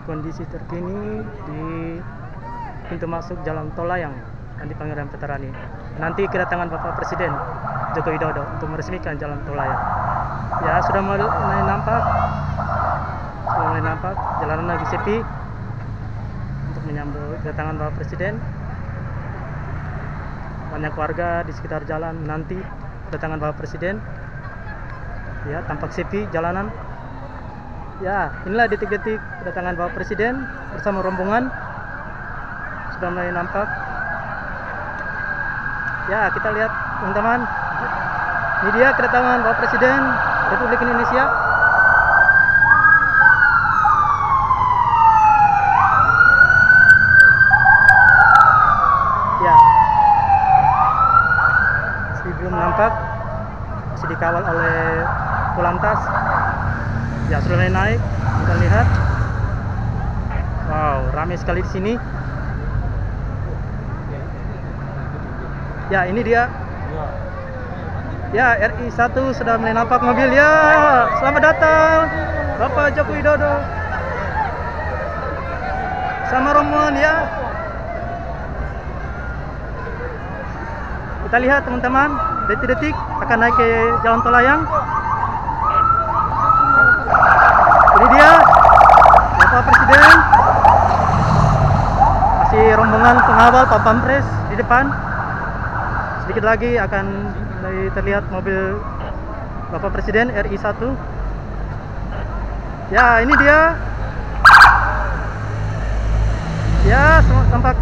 kondisi terkini di pintu masuk Jalan Tol Layang di Pangeran Veterani. Nanti kedatangan Bapak Presiden Joko Widodo untuk meresmikan Jalan Tol Layang. Ya, sudah mulai nampak jalanan lagi sepi untuk menyambut kedatangan Bapak Presiden. Banyak warga di sekitar jalan menanti kedatangan Bapak Presiden. Ya, tampak sepi jalanan. Ya, inilah detik-detik kedatangan Bapak Presiden bersama rombongan. Sudah mulai nampak. Ya, kita lihat teman-teman. Ini dia kedatangan Bapak Presiden Republik Indonesia. Ya, masih belum nampak. Masih dikawal oleh Polantas. Ya, sudah mulai naik. Kita lihat. Wow, ramai sekali di sini. Ya, ini dia. Ya, RI1 sudah mulai nampak mobil. Ya, selamat datang Bapak Joko Widodo sama rombongan ya. Kita lihat teman-teman, detik-detik akan naik ke Jalan Tol Layang. Ini dia Bapak Presiden, masih rombongan pengawal Pak Pampres di depan. Sedikit lagi akan mulai terlihat mobil Bapak Presiden RI1. Ya, ini dia. Ya, tampak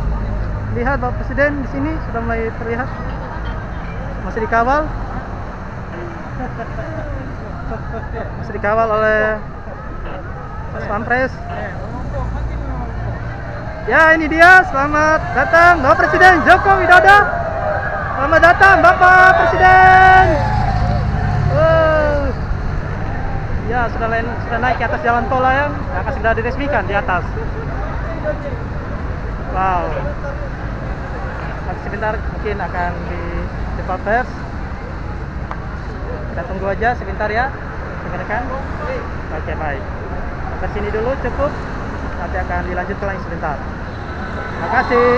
lihat Bapak Presiden di sini sudah mulai terlihat. Masih dikawal. Masih dikawal oleh Pas Pampres. Ya, ini dia. Selamat datang Bapak Presiden Joko Widodo. Selamat datang Bapak Presiden. Ya, sudah naik ke atas Jalan Tol Layang, akan segera diresmikan di atas. Wow. Nanti sebentar mungkin akan di depan pers. Kita tunggu aja sebentar ya, rekan-rekan. Oke, baik. Sampai sini dulu cukup. Nanti akan dilanjutkan lagi sebentar. Terima kasih.